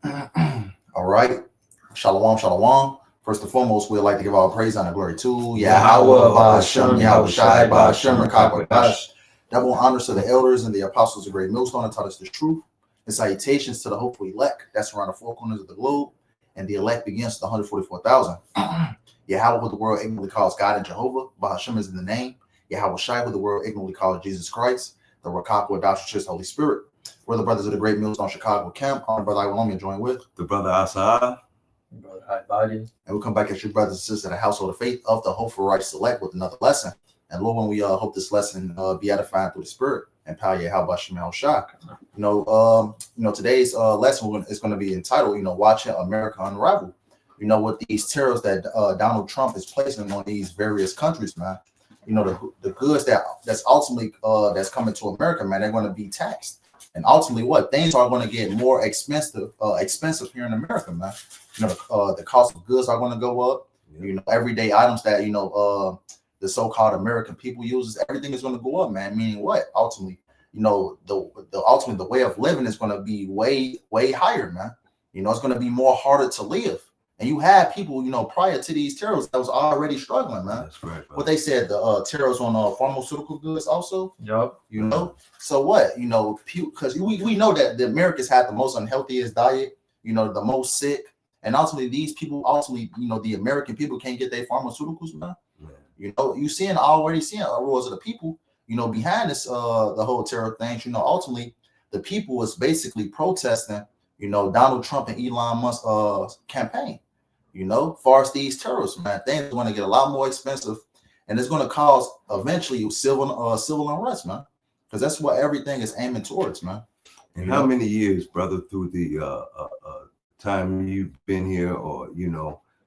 All right. Shalom, shalom. First and foremost, we'd like to give our praise and glory to YAHAWAH, BAHASHAM, YAHAWASHI, BAHASHAM, BAHASHAM, QADASH. Double honors to the elders and the apostles of Great Millstone that taught us the truth. And salutations to the hopeful elect that's around the four corners of the globe. And the elect begins to the 144,000. Yahawah, who the world ignorantly calls God and Jehovah. BAHASHAM is in the name. YAHAWASHI, who the world ignorantly calls Jesus Christ. The RAWCHAA, the Holy Spirit. We're the brothers of the Great Millstone Chicago camp. I'm brother YAHAWAH, joined with the brother AHPARYAM, brother HAITIANS. And we'll come back as your brothers and sisters of the household of faith of the Hopeful Right Select with another lesson. And Lord, when we hope this lesson be edifying through the Spirit and power YAHAWASHI. Today's lesson is going to be entitled, watching America unravel. With these tariffs that Donald Trump is placing on these various countries, man. The goods that's ultimately that's coming to America, man, they're going to be taxed. And ultimately, what things are going to get more expensive here in America, man. The cost of goods are going to go up. Everyday items that the so-called American people uses, everything is going to go up, man. Meaning what? Ultimately, the way of living is going to be way higher, man. It's going to be more harder to live. And you had people, prior to these tariffs that was already struggling, man. That's right. What they said, the tariffs on pharmaceutical goods also. Yep. So what? Because we know that the Americans had the most unhealthiest diet, the most sick. And ultimately, these people, the American people can't get their pharmaceuticals, man. Yeah. You already seeing roars of the people, behind this, the whole tariff thing. Ultimately, the people was basically protesting, Donald Trump and Elon Musk's campaign. Far as these tariffs, man, things are going to get a lot more expensive, and it's going to cause eventually civil unrest, man, because that's what everything is aiming towards, man. And how many years, brother, through the time you've been here, or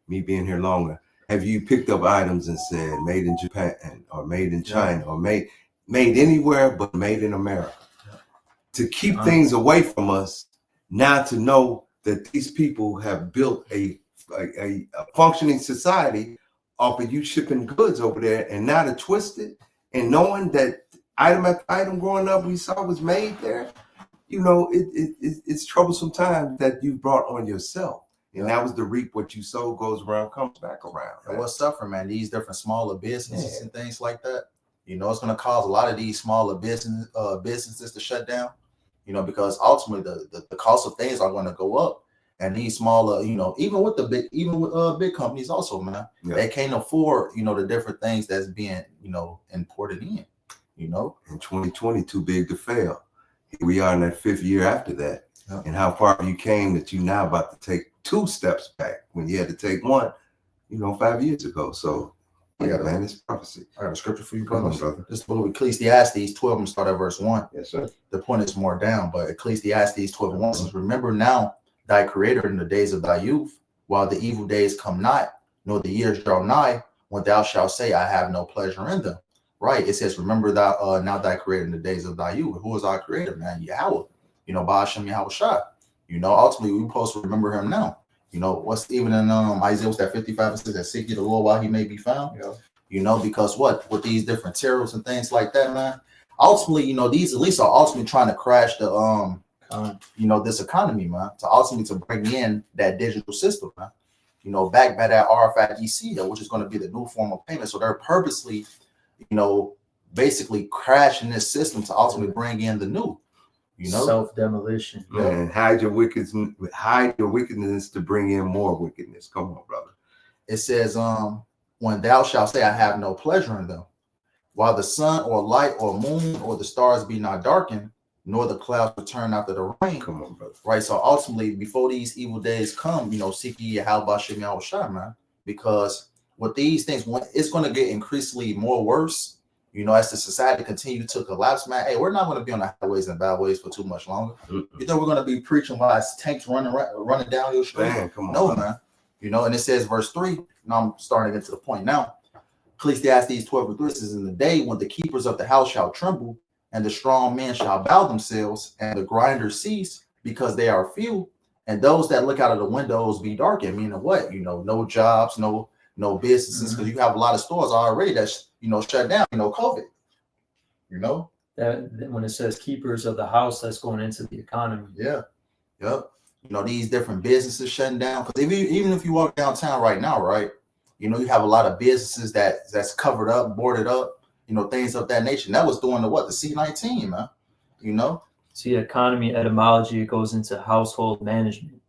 me being here longer, have you picked up items and said made in Japan or made in China or made anywhere but made in America? To keep things away from us, now to know that these people have built a functioning society off of you shipping goods over there, and now to twist it and knowing that item after item growing up we saw was made there, it's troublesome times that you brought on yourself. And that was the reap what you sow goes around, comes back around. And what's suffering, man, these different smaller businesses and things like that, it's going to cause a lot of these smaller businesses to shut down, because ultimately the cost of things are going to go up. And these smaller, even with big companies also, man, they can't afford, the different things that's being, imported in, In 2020, too big to fail. Here we are in that 5th year after that. Yep. And how far you came that you now about to take 2 steps back when you had to take 1, 5 years ago. So, man, it's prophecy. I got a scripture for you, brothers. Brother. This book of Ecclesiastes 12, and start at verse 1. Yes, sir. The point is more down, but Ecclesiastes 12 and 1 says, remember now thy creator in the days of thy youth, while the evil days come not, nor the years draw nigh, when thou shalt say, I have no pleasure in them. Right? It says, remember thou now thy creator in the days of thy youth. Who is our creator, man? Yahawah. BAHASHAM, YAHAWASHI. Ultimately, we supposed to remember him now. What's even in Isaiah, what's that 55 and 6, that seek ye the Lord while he may be found. Yeah. Because what? With these different tariffs and things like that, man. Ultimately, these elites are ultimately trying to crash the this economy, man, to bring in that digital system, man. Backed by that RFID, which is going to be the new form of payment. So they're purposely, basically crashing this system to ultimately bring in the new, self-demolition. And hide your wickedness to bring in more wickedness. Come on, brother. It says, when thou shalt say, I have no pleasure in them, while the sun or light or moon or the stars be not darkened, nor the clouds return after the rain. Come on, brother. Right. So ultimately, before these evil days come, seek ye YAHAWASHI, man, because with these things, it's going to get increasingly more worse, as the society continue to collapse, man. Hey, we're not going to be on the highways and byways for too much longer. You think we're going to be preaching while it's tanks running down your street? Man, come on. No, man. And it says verse 3, and I'm starting to get to the point now. Ecclesiastes 12 and 3 says, in the day when the keepers of the house shall tremble, and the strong men shall bow themselves, and the grinders cease, because they are few, and those that look out of the windows be darkened. Meaning what? No jobs, no businesses, because you have a lot of stores already that's shut down. COVID. That when it says keepers of the house, that's going into the economy. Yeah. Yep. you know, these different businesses shutting down. Because even if you walk downtown right now, right, you know, you have a lot of businesses that's covered up, boarded up, you know, things of that nature. And that was during the what, the C-19, man. You know. See, economy etymology, it goes into household management.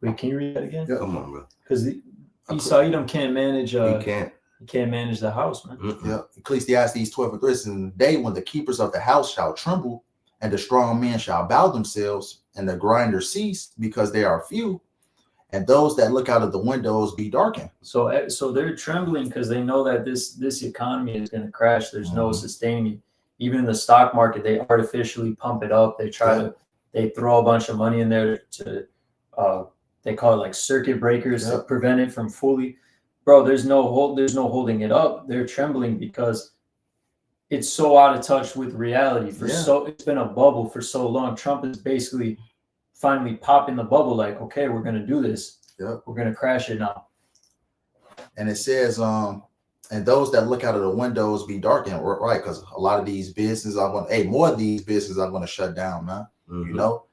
Wait, can you read that again? Yeah. Come on, bro. Because Esau Edom can't manage. He can't. He can't manage the house, man. Yeah. Ecclesiastes 12:3 is in the day when the keepers of the house shall tremble, and the strong men shall bow themselves, and the grinders cease because they are few, and those that look out of the windows be darkened. So they're trembling because they know that this economy is going to crash. There's no sustaining it. Even in the stock market, they artificially pump it up. They they throw a bunch of money in there to they call it like circuit breakers to prevent it from fully. Bro, there's no holding it up. They're trembling because it's so out of touch with reality. It's been a bubble for so long. Trump is basically finally popping the bubble. Like, okay, we're gonna do this. Yep. We're gonna crash it now. And it says, and those that look out of the windows be darkened, right? Because a lot of these businesses more of these businesses are going to shut down, man. You know,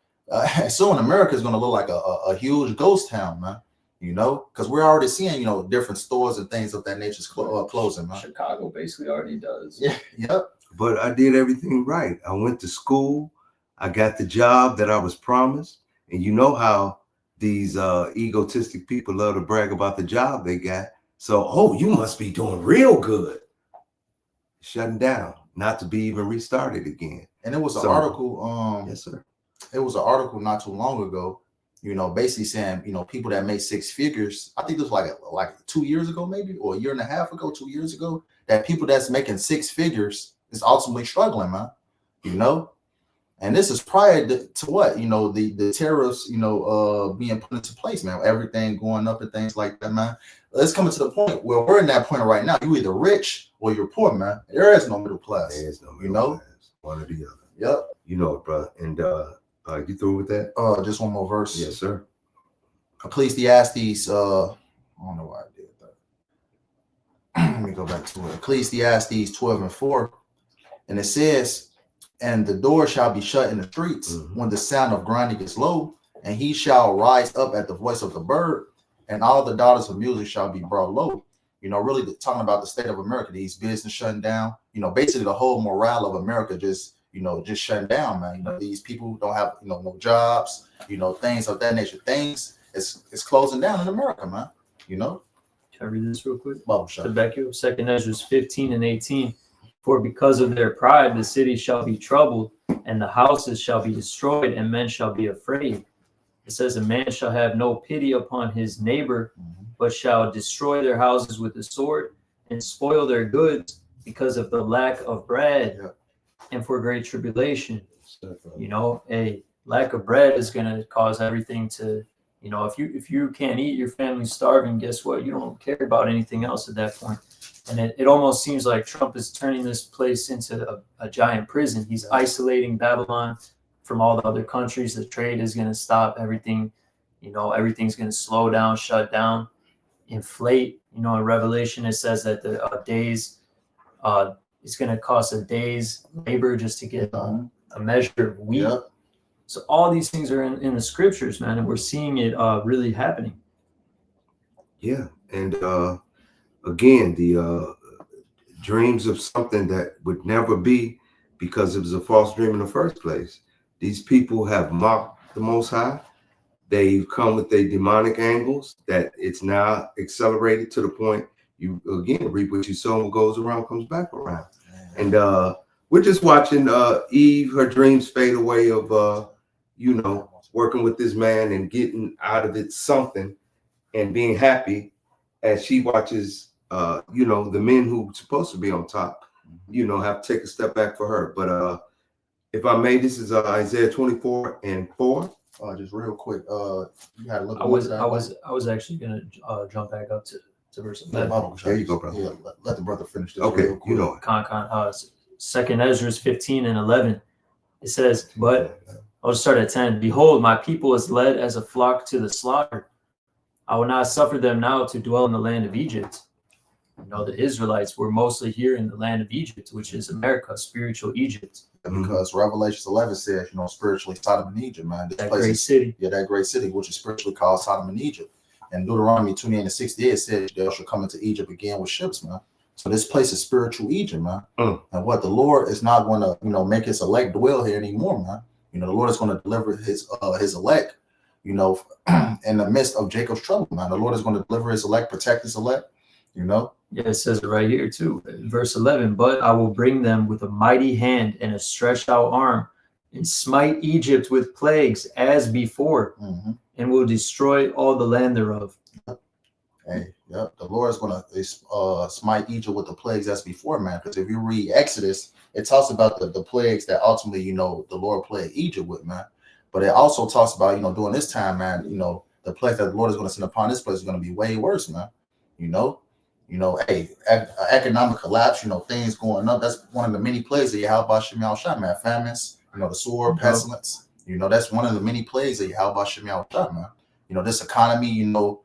soon America is going to look like a huge ghost town, man. You know, because we're already seeing, you know, different stores and things of that nature closing, man. Chicago basically already does. Yeah. Yep. But I did everything right. I went to school. I got the job that I was promised. And you know how these egotistic people love to brag about the job they got. So, oh, you must be doing real good. Shutting down, not to be even restarted again. And it was an article. Yes, sir. It was an article not too long ago, you know, basically saying, you know, people that make six figures, I think it was like 2 years ago, maybe, or a year and a half ago, 2 years ago, that people that's making six figures is ultimately struggling, man. You know, and this is prior to what, you know, the tariffs, you know, being put into place, man. Everything going up and things like that, man. It's coming to the point where we're in that point right now. You either rich or you're poor, man. There is no middle class. There is no middle class. One or the other. Yep. You know it, brother. And you through with that? Just one more verse. Yes, sir. Ecclesiastes. I don't know why I did that. Let me go back to it. Ecclesiastes 12:4, and it says, "And the door shall be shut in the streets when the sound of grinding is low, and he shall rise up at the voice of the bird, and all the daughters of music shall be brought low." You know, really talking about the state of America, these business shutting down, you know, basically the whole morale of America just shutting down, man. You know, these people don't have, you know, no jobs, you know, things of that nature. Things it's closing down in America, man. You know. Can I read this real quick? Well, sure. To back you up, 2nd Ezra 15:18. For because of their pride, the city shall be troubled, and the houses shall be destroyed, and men shall be afraid. It says, a man shall have no pity upon his neighbor, but shall destroy their houses with the sword and spoil their goods because of the lack of bread and for great tribulation. You know, a lack of bread is going to cause everything to, you know, if you can't eat, your family's starving, guess what? You don't care about anything else at that point. And it almost seems like Trump is turning this place into a giant prison. He's isolating Babylon from all the other countries. The trade is going to stop. Everything, you know, everything's going to slow down, shut down, inflate. You know, in Revelation, it says that the days, it's going to cost a day's labor just to get a measure of wheat. Yep. So all these things are in the scriptures, man, and we're seeing it really happening. Yeah, and again, the dreams of something that would never be because it was a false dream in the first place. These people have mocked the Most High. They've come with their demonic angles that it's now accelerated to the point you, again, reap what you sow, and what goes around comes back around. And we're just watching Eve, her dreams fade away of, you know, working with this man and getting out of it something and being happy as she watches, you know, the men who are supposed to be on top, you know, have to take a step back for her. But if I may, this is Isaiah 24:4. Just real quick, you had a look. I was actually gonna jump back up to verse 11. There you go, brother. Yeah, let the brother finish this. Okay, you know it. 2nd Ezra 15:11. It says, but I'll start at 10. Behold, my people is led as a flock to the slaughter. I will not suffer them now to dwell in the land of Egypt. You know, the Israelites were mostly here in the land of Egypt, which is America, spiritual Egypt. because Revelation 11 says, you know, spiritually Sodom and Egypt, man. This That place great is, city. yeah, that great city, which is spiritually called Sodom and Egypt. And Deuteronomy 28:68 says they shall come into Egypt again with ships, man. So this place is spiritual Egypt, man. And what the Lord is not going to, you know, make his elect dwell here anymore, man. You know, the Lord is going to deliver his elect, you know, in the midst of Jacob's trouble, man. The Lord is going to deliver his elect, protect his elect, you know. Yeah, it says it right here too, verse 11. But I will bring them with a mighty hand and a stretched out arm, and smite Egypt with plagues as before, and will destroy all the land thereof. Hey, yep, the Lord is going to smite Egypt with the plagues as before, man. Because if you read Exodus, it talks about the plagues that ultimately, you know, the Lord plagued Egypt with, man. But it also talks about, you know, during this time, man, you know, the plague that the Lord is going to send upon this place is going to be way worse, man. You know, hey, economic collapse, you know, things going up. That's one of the many plagues that YAHAWASHI, man. Famines, you know, the sword, pestilence. You know, that's one of the many plagues that YAHAWASHI, man. You know, this economy, you know,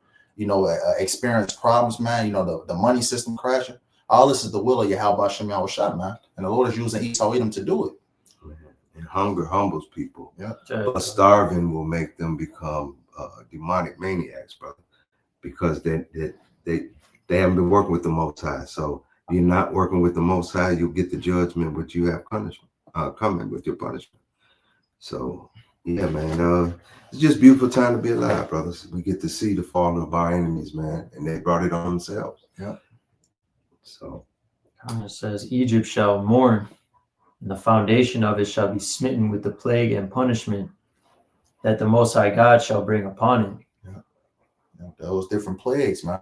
experience problems, man. You know, the money system crashing. All this is the will of YAHAWASHI, man. And the Lord is using Esau Edom to do it. And hunger humbles people. Yeah. But starving will make them become demonic maniacs, brother, because they haven't been working with the Most High. So if you're not working with the Most High, you'll get the judgment, but you have punishment coming with your punishment. So yeah, man, it's just a beautiful time to be alive, brothers. We get to see the fall of our enemies, man, and they brought it on themselves. Yeah. So it says Egypt shall mourn, and the foundation of it shall be smitten with the plague and punishment that the Most High God shall bring upon it. Yeah. Those different plagues, man.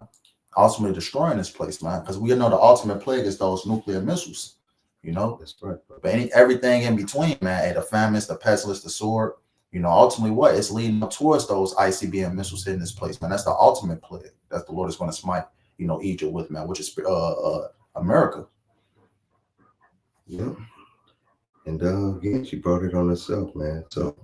Ultimately destroying this place, man, because we know the ultimate plague is those nuclear missiles, you know. that's right. But everything in between, man, the famines, the pestilence, the sword, you know, ultimately what it's leading up towards those ICBM missiles hitting this place, man. That's the ultimate plague that the Lord is going to smite, you know, Egypt with, man, which is America. Yeah. And again, she brought it on herself, man. So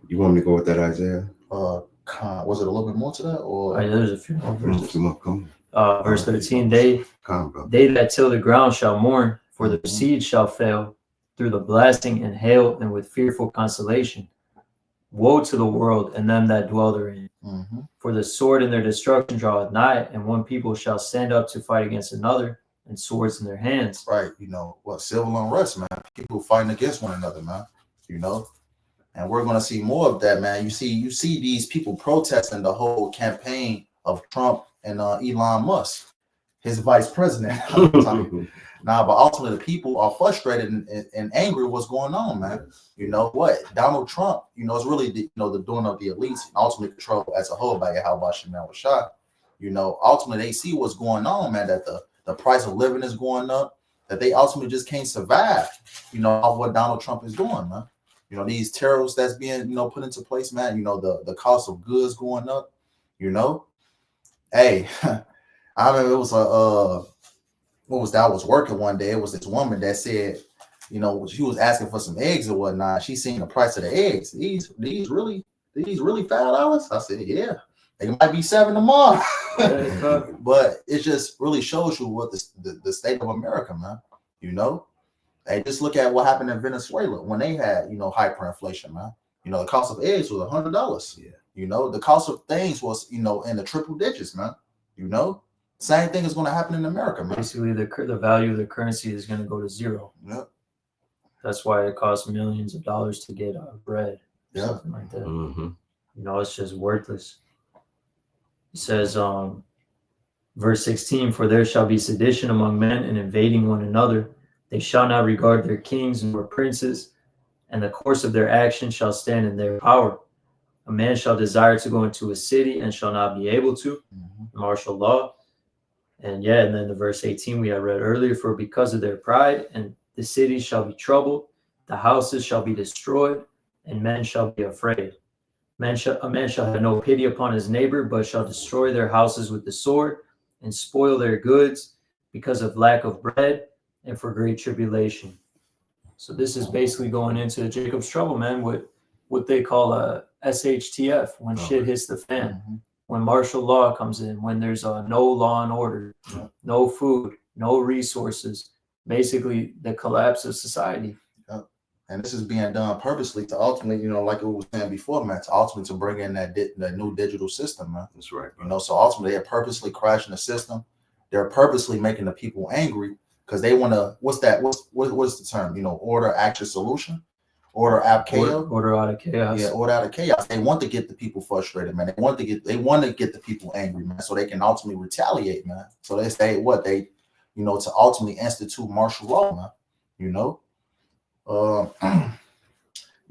you want me to go with that, Isaiah? Was it a little bit more to that, or There's a few more verses. Come on. Verse 13, they that till the ground shall mourn, for the seed shall fail through the blasting and hail and with fearful consolation. Woe to the world and them that dwell therein. For the sword in their destruction draweth nigh, and one people shall stand up to fight against another, and swords in their hands. Right, you know, what civil unrest, man. People fighting against one another, man. You know. And we're going to see more of that, man. You see these people protesting the whole campaign of Trump and Elon Musk, his vice president. But ultimately the people are frustrated and angry with what's going on, man. You know what? Donald Trump, you know, is really the doing of the elites and ultimately controlled as a whole by YAHAWASHI. You know, ultimately they see what's going on, man, that the price of living is going up, that they ultimately just can't survive, you know, of what Donald Trump is doing, man. You know, these tariffs that's being, you know, put into place, man, you know, the cost of goods going up, you know. Hey, I remember it was what was that? I was working one day. It was this woman that said, you know, she was asking for some eggs or whatnot. She seen the price of the eggs. These really $5? I said, yeah, they might be $7 tomorrow. But it just really shows you what the state of America, man, you know. Hey, just look at what happened in Venezuela when they had, you know, hyperinflation, man. You know, the cost of eggs was $100. Yeah. You know, the cost of things was, you know, in the triple digits, man. You know, same thing is going to happen in America, man. Basically, the value of the currency is going to go to zero. Yep. That's why it costs millions of dollars to get bread, something like that. You know, it's just worthless. It says, verse 16, for there shall be sedition among men and invading one another. They shall not regard their kings nor princes, and the course of their action shall stand in their power. A man shall desire to go into a city and shall not be able to. Martial law. And then the verse 18 we had read earlier, for because of their pride, and the cities shall be troubled, the houses shall be destroyed, and men shall be afraid. A man shall have no pity upon his neighbor, but shall destroy their houses with the sword, and spoil their goods because of lack of bread, and for great tribulation. So this is basically going into Jacob's trouble, man, with what they call a SHTF, when shit hits the fan, when martial law comes in, when there's no law and order, no food, no resources, basically the collapse of society. And this is being done purposely to ultimately, you know, like we was saying before, man, to ultimately to bring in that new digital system, man. That's right. You know, so ultimately they're purposely crashing the system. They're purposely making the people angry because they want to. What's the term? You know, order, action, solution, order out chaos. Order out of chaos. Yeah, order out of chaos. They want to get the people frustrated, man. They want to get the people angry, man, so they can ultimately retaliate, man. So they say what they, you know, to ultimately institute martial law, man. You know. You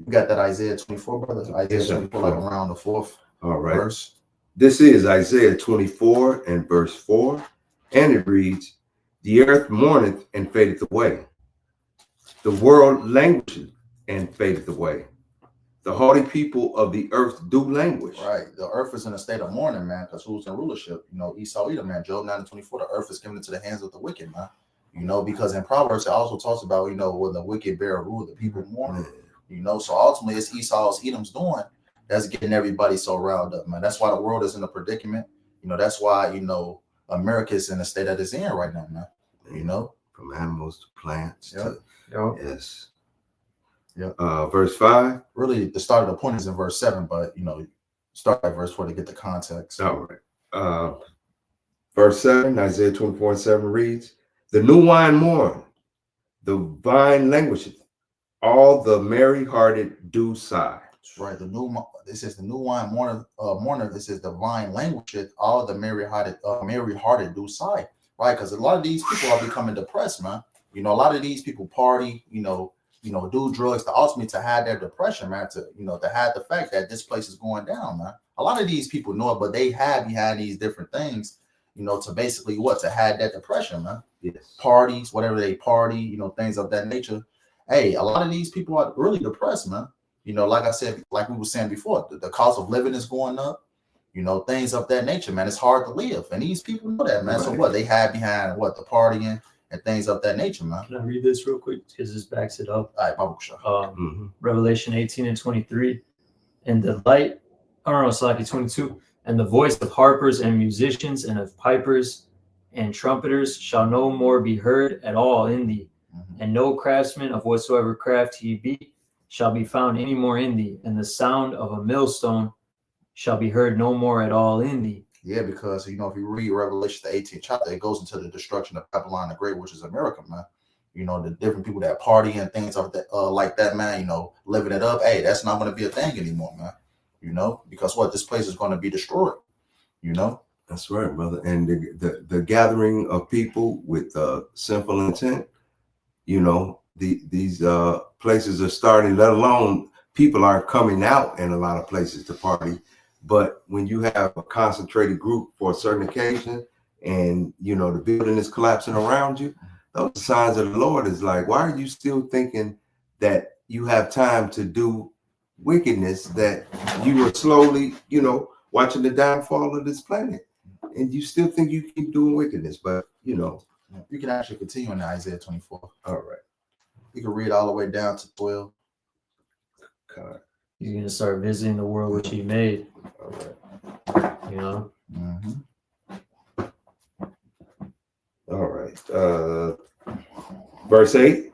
got that Isaiah 24, brother? Isaiah 24, like around the 4th verse. This is Isaiah 24 and verse 4, and it reads, "The earth mourneth and fadeth away. The world languisheth and fadeth away. The haughty people of the earth do languish." Right. The earth is in a state of mourning, man, because who's in rulership? You know, Esau, Edom, man. Job 9:24, the earth is given into the hands of the wicked, man. You know, because in Proverbs, it also talks about, you know, when the wicked bear rule, the people mourn. You know, so ultimately it's Esau's, Edom's doing that's getting everybody so riled up, man. That's why the world is in a predicament. You know, that's why, you know, America is in the state that it's in right now, man. You know, from animals to plants. Yep. Yes. Yep. Verse 5. Really, the start of the point is in verse 7, but, you know, start at verse 4 to get the context. All right. Verse 7, Isaiah 24 and 7 reads, "The new wine mourn, the vine languisheth, all the merry-hearted do sigh." Right. This is the new wine mourner. This is the vine languisheth, all the merry-hearted do sigh. Right, because a lot of these people are becoming depressed, man. You know, a lot of these people party, you know, do drugs to ultimately to hide their depression, man. To, you know, to hide the fact that this place is going down, man. A lot of these people know it, but they hide behind these different things, you know, to basically what? To hide that depression, man. Yes. Parties, whatever they party, you know, things of that nature. Hey, a lot of these people are really depressed, man. You know, like I said, like we were saying before, the cost of living is going up, you know, things of that nature, man. It's hard to live. And these people know that, man. Right. So what? They hide behind what? The partying and things of that nature, man. Can I read this real quick? Because this backs it up. All right, BAHASHAM. Revelation 18 and 23. And the light, it's like 22. "And the voice of harpers and musicians and of pipers and trumpeters shall no more be heard at all in thee. And no craftsman of whatsoever craft he be shall be found any more in thee. And the sound of a millstone shall be heard no more at all in thee." Yeah, because, you know, if you read Revelation, the 18th chapter, it goes into the destruction of Babylon the Great, which is America, man. You know, the different people that party and things of that, like that, man, you know, living it up. Hey, that's not going to be a thing anymore, man. You know, because what? This place is going to be destroyed, you know? That's right, brother. And the gathering of people with sinful intent, you know, these places are starting, let alone people aren't coming out in a lot of places to party. But when you have a concentrated group for a certain occasion and, you know, the building is collapsing around you, those signs of the Lord is like, why are you still thinking that you have time to do wickedness, that you are slowly, you know, watching the downfall of this planet, and you still think you keep doing wickedness? But, you know, you can actually continue in Isaiah 24. All right. You can read all the way down to 12. God. He's going to start visiting the world which he made. All right. You know? All right. Verse 8.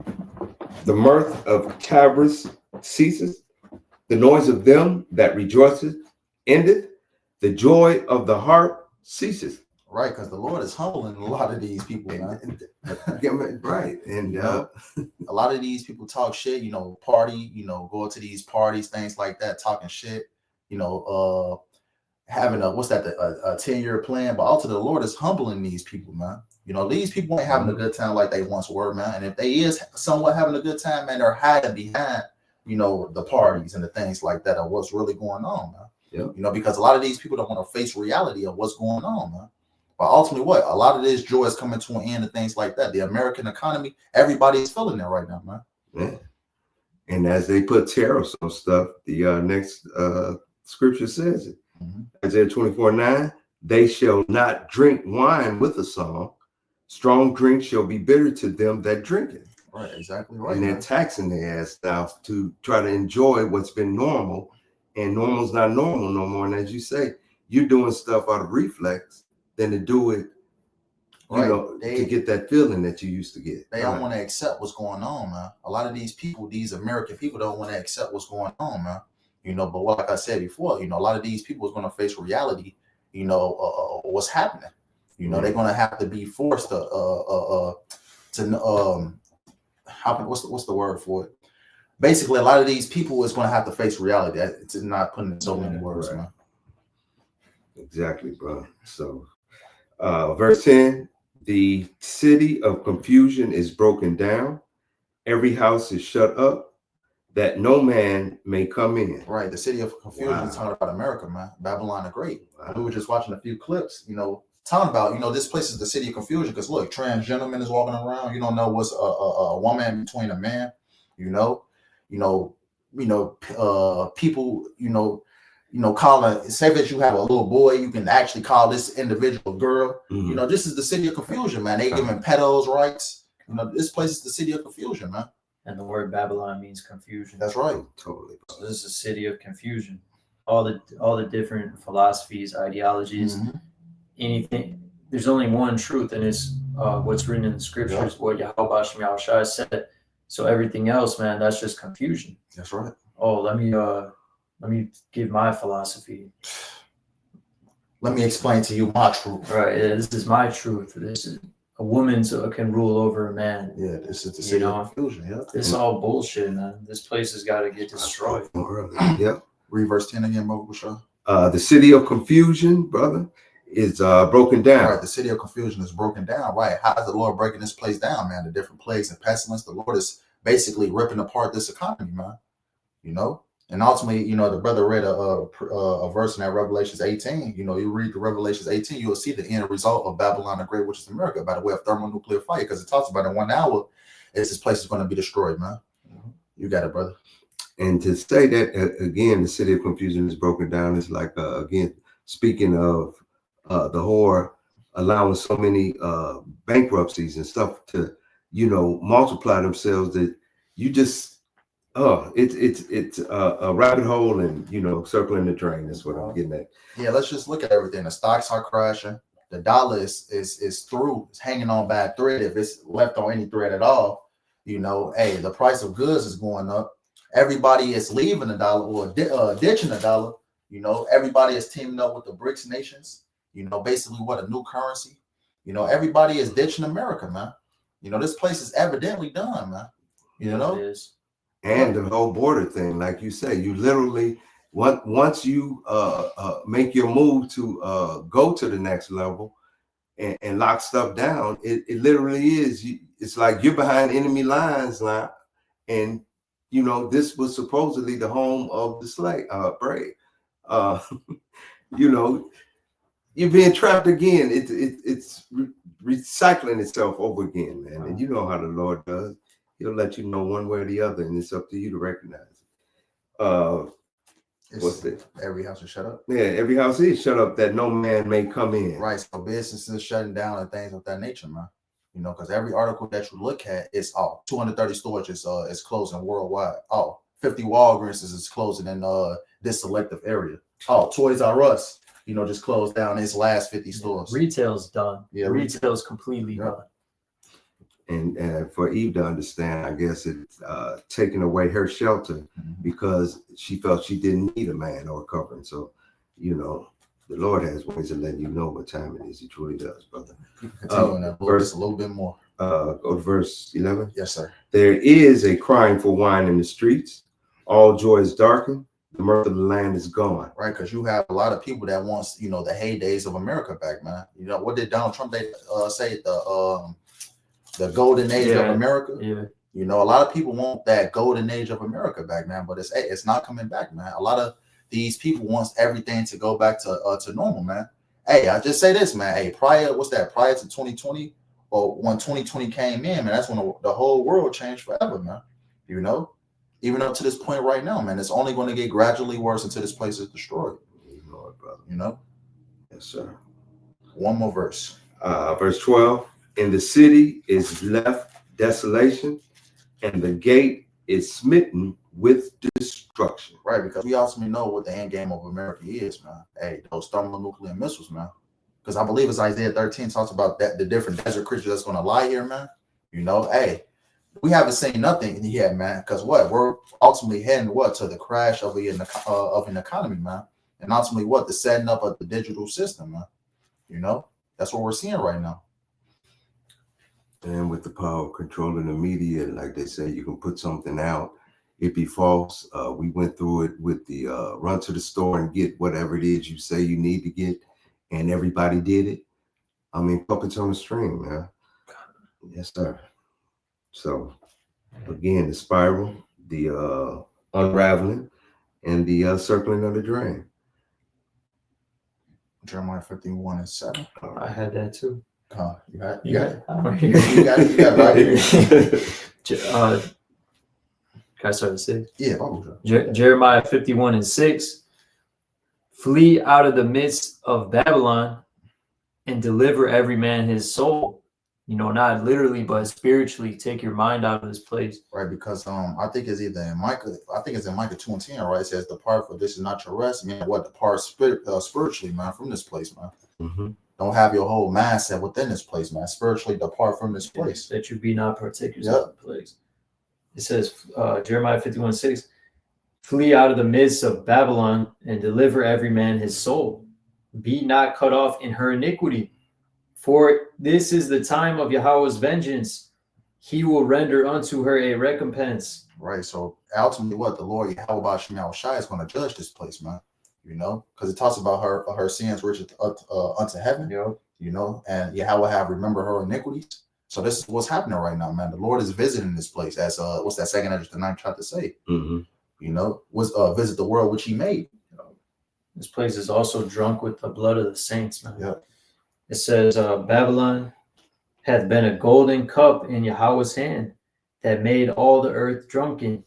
"The mirth of cavers ceases. The noise of them that rejoiceth endeth. The joy of the harp ceases." Right, because the Lord is humbling a lot of these people, man. Right. And a lot of these people talk shit, you know, party, you know, go to these parties, things like that, talking shit, you know, having a 10-year plan. But ultimately, the Lord is humbling these people, man. You know, these people ain't having a good time like they once were, man. And if they is somewhat having a good time, man, they're hiding behind, you know, the parties and the things like that of what's really going on, man. Yep. You know, because a lot of these people don't want to face reality of what's going on, man. But ultimately, what? A lot of this joy is coming to an end and things like that. The American economy, everybody's feeling it right now, man. Yeah. And as they put tariffs on stuff, the next scripture says it. Isaiah 24:9, "They shall not drink wine with a song. Strong drink shall be bitter to them that drink it." Right, exactly right. And they're taxing their ass now to try to enjoy what's been normal. And normal's not normal no more. And as you say, you're doing stuff out of reflex than to do it Right. know, to get that feeling that you used to get. They don't want to accept what's going on, man. A lot of these people, these American people, don't want to accept what's going on, man. You know, but like I said before, you know, a lot of these people is going to face reality. You know, what's happening. You know, they're going to have to be forced to what's the word for it? Basically, a lot of these people is going to have to face reality. It's not putting in so many words, man. Exactly, bro. So, verse 10, the city of confusion is broken down. Every house is shut up, that no man may come in. Right. The city of confusion is talking about America, man. Babylon the Great. Wow. We were just watching a few clips, you know, talking about, you know, this place is the city of confusion because look, trans gentlemen is walking around. You don't know what's a woman between a man, people, calling, say that you have a little boy, you can actually call this individual girl. Mhm. You know, this is the city of confusion, man. They giving pedos rights. You know, this place is the city of confusion, man. And the word Babylon means confusion. That's right. Totally. So this is a city of confusion. All the different philosophies, ideologies, anything. There's only one truth, and it's what's written in the scriptures, what YAHAWASHI said. So everything else, man, that's just confusion. That's right. Oh, let me give my philosophy. Let me explain to you my truth. Right. Yeah, this is my truth. This is a woman can rule over a man. Yeah, this is the city of confusion. Yeah. This is all bullshit, man. This place has got to get destroyed. Yep. Read verse 10 again, Bashar. The city of confusion, brother, is broken down. Right, the city of confusion is broken down. Right. How is the Lord breaking this place down, man? The different plagues and pestilence. The Lord is basically ripping apart this economy, man. You know? And ultimately, you know, the brother read a verse in that Revelations 18. You know, you read the Revelations 18, you'll see the end result of Babylon the Great, which is America, by the way of thermonuclear fire, because it talks about in 1 hour, this place is going to be destroyed, man. You got it, brother. And to say that, again, the city of confusion is broken down is like, again, speaking of the whore allowing so many bankruptcies and stuff to, you know, multiply themselves that you just, it's a rabbit hole and, you know, circling the drain. That's what I'm getting at. Yeah, let's just look at everything. The stocks are crashing. The dollar is through. It's hanging on by a thread. If it's left on any thread at all, you know, hey, the price of goods is going up. Everybody is leaving the dollar or ditching the dollar. You know, everybody is teaming up with the BRICS nations. You know, basically what a new currency. You know, everybody is ditching America, man. You know, this place is evidently done, man. You know, it is. And the whole border thing, like you say, you literally once you make your move to go to the next level and lock stuff down, it literally is. It's like you're behind enemy lines now, and you know this was supposedly the home of the slave brave. You know, you're being trapped again. It's recycling itself over again, man. And you know how the Lord does. He'll let you know one way or the other, and it's up to you to recognize it. What's it? Every house is shut up. Yeah, every house is shut up that no man may come in. Right. So businesses shutting down and things of that nature, man. You know, because every article that you look at is 230 stores is closing worldwide. 50 Walgreens is closing in this selective area. Toys R Us, you know, just closed down its last 50 stores. Retail's done. Yeah, retail's completely done. And for Eve to understand, I guess it's taking away her shelter because she felt she didn't need a man or a covering. So, you know, the Lord has ways of letting you know what time it is. He truly does, brother. Continuing that verse a little bit more. Go to verse 11. Yes, sir. There is a crying for wine in the streets. All joy is darkened. The mirth of the land is gone. Right, because you have a lot of people that wants, you know, the heydays of America back, man. You know, what did Donald Trump say? The golden age of America. Yeah. You know, a lot of people want that golden age of America back, man. But it's not coming back, man. A lot of these people wants everything to go back to normal, man. Hey, I just say this, man. Hey, prior to 2020 or when 2020 came in, man, that's when the whole world changed forever, man. You know, even up to this point right now, man, it's only going to get gradually worse until this place is destroyed. Lord, brother. You know? Yes, sir. One more verse. Verse 12. In the city is left desolation, and the gate is smitten with destruction. Right, because we ultimately know what the end game of America is, man. Hey, those thermonuclear missiles, man. because I believe it's Isaiah 13 talks about that the different desert creatures that's going to lie here, man. You know, hey, we haven't seen nothing yet, man. Because what we're ultimately heading what to the crash of an economy, man, and ultimately what the setting up of the digital system, man. You know, that's what we're seeing right now. And with the power of controlling the media, like they say, you can put something out, it be false. We went through it with the run to the store and get whatever it is you say you need to get, and everybody did it. I mean, puppets on the string, man. Yes, sir. So, again, the spiral, the unraveling, and the circling of the drain. Jeremiah 51:7. I had that too. You got it. You got You got it right here. Can I start at 6? Yeah. Jeremiah 51:6. Flee out of the midst of Babylon and deliver every man his soul. You know, not literally, but spiritually, take your mind out of this place. Right, because I think it's either in Micah, I think it's in Micah 2:10, right? It says, "Depart, for this is not your rest." Man, what depart spiritually, man, from this place, man. Mm-hmm. Don't have your whole mindset within this place, man. Spiritually depart from this place. That you be not partakers of the place. It says, Jeremiah 51:6, flee out of the midst of Babylon and deliver every man his soul. Be not cut off in her iniquity. For this is the time of Yahweh's vengeance. He will render unto her a recompense. Right. So ultimately, what the Lord YAHAWASHI is going to judge this place, man. You know, because it talks about her sins reach unto heaven. Yep. You know, and Yahweh have remember her iniquities. So this is what's happening right now, man. The Lord is visiting this place, as what's that 2nd Ezra 9 tried to say. Mm-hmm. You know, was visit the world which He made. This place is also drunk with the blood of the saints, man. Yep. It says, Babylon hath been a golden cup in Yahweh's hand that made all the earth drunken.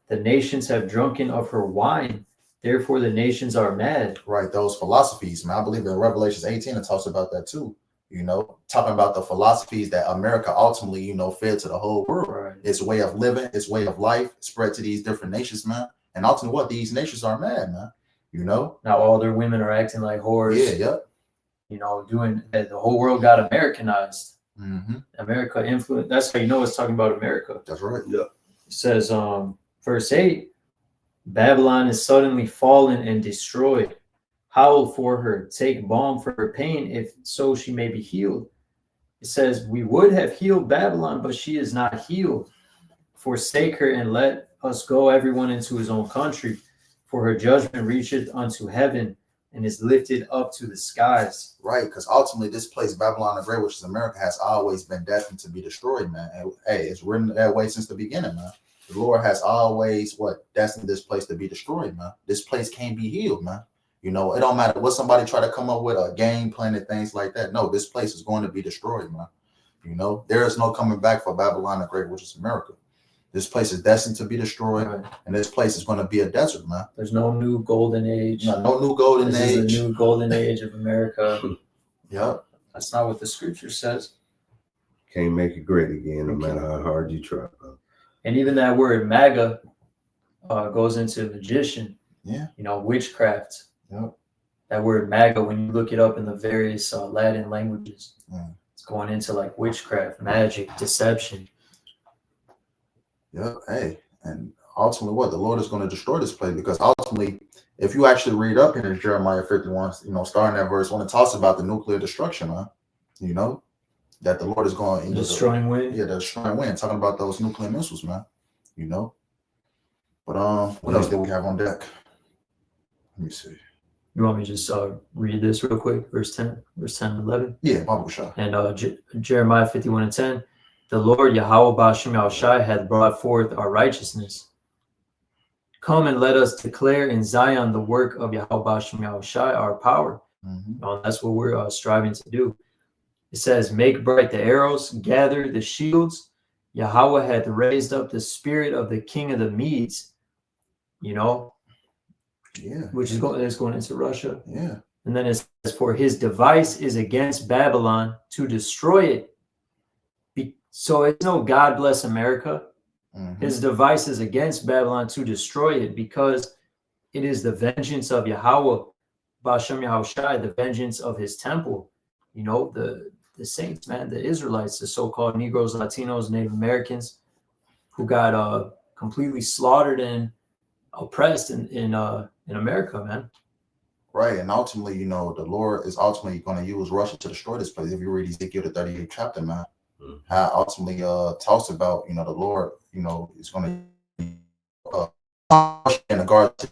The nations have drunken of her wine. Therefore, the nations are mad. Right. Those philosophies, man. I believe in Revelations 18, it talks about that too. You know, talking about the philosophies that America ultimately, you know, fed to the whole world. Right. Its way of living, its way of life spread to these different nations, man. And ultimately, what these nations are mad, man. You know, now all their women are acting like whores. Yeah. Yep. You know, doing the whole world got Americanized. Mm-hmm. America influence. That's how you know it's talking about America. That's right. Yeah. It says, verse 8, Babylon is suddenly fallen and destroyed. Howl for her, take balm for her pain, if so she may be healed. It says, we would have healed Babylon, but she is not healed. Forsake her and let us go everyone into his own country, for her judgment reacheth unto heaven and is lifted up to the skies. Right, because ultimately this place, Babylon the Great, which is America, has always been destined to be destroyed, man. And, hey, it's written that way since the beginning, man. The Lord has always destined this place to be destroyed, man. This place can't be healed, man. You know, it don't matter what somebody try to come up with a game plan and things like that. No, this place is going to be destroyed, man. You know, there is no coming back for Babylon the Great, which is America. This place is destined to be destroyed, right. And this place is going to be a desert, man. There's no new golden age. No new golden age. This is the new golden age of America. Yep. That's not what the scripture says. Can't make it great again, no matter how hard you try, bro. And even that word MAGA goes into magician. Yeah. You know, witchcraft. Yep. That word MAGA, when you look it up in the various Latin languages, it's going into like witchcraft, magic, deception. Yeah, hey, and ultimately what? The Lord is going to destroy this place, because ultimately, if you actually read up here in Jeremiah 51, you know, starting at verse 1, it talks about the nuclear destruction, man. You know, that the Lord is going to destroying wind. Yeah, the destroying wind, talking about those nuclear missiles, man. You know. But what else did we have on deck? Let me see. You want me to just read this real quick? Verse 10 and 11? Yeah, BAHASHAM. And Jeremiah 51:10. The Lord YAHAWAH hath brought forth our righteousness. Come and let us declare in Zion the work of YAHAWAH, our power. That's what we're striving to do. It says, make bright the arrows, gather the shields. Yahweh hath raised up the spirit of the king of the Medes, you know, which is going into Russia. Yeah. And then it says, for his device is against Babylon to destroy it. So it's no God bless America. His device is against Babylon to destroy it, because it is the vengeance of Yahweh, BAHASHAM Yahushai, the vengeance of his temple. you know, the saints, man, the Israelites, the so-called Negroes, Latinos, Native Americans, who got completely slaughtered and oppressed in America, man. Right, and ultimately, you know, the Lord is ultimately going to use Russia to destroy this place. If you read Ezekiel the 38th chapter, man, how ultimately talks about, you know, the Lord, you know, is going to in regard to,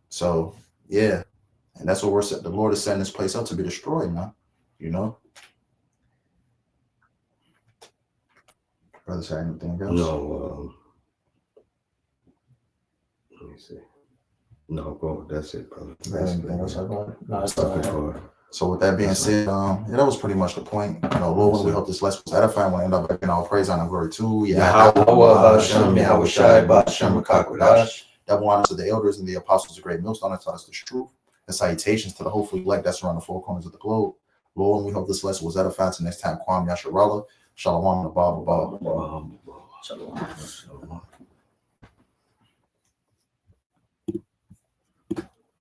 so yeah, and that's what the Lord is setting this place up to be destroyed, man. You know, brother, say anything else? No, let me see. No, go. That's it, brother. Anything else about it? No, it's all right. So with that being said, yeah, that was pretty much the point. You know, Lord, we hope this lesson was edifying. We end up making all praise, honor, and glory to YAHAWAH, BAHASHAM, YAHAWASHI, BAHASHAM, QADASH. Double honors to the elders and the apostles of great millstone that taught us the truth. And salutations to the hopefully elect that's around the four corners of the globe. Lord, and we hope this lesson was edifying. Till next time, YAHAWAH, YASHARAHLA, Shalom, the Bible. Shalom.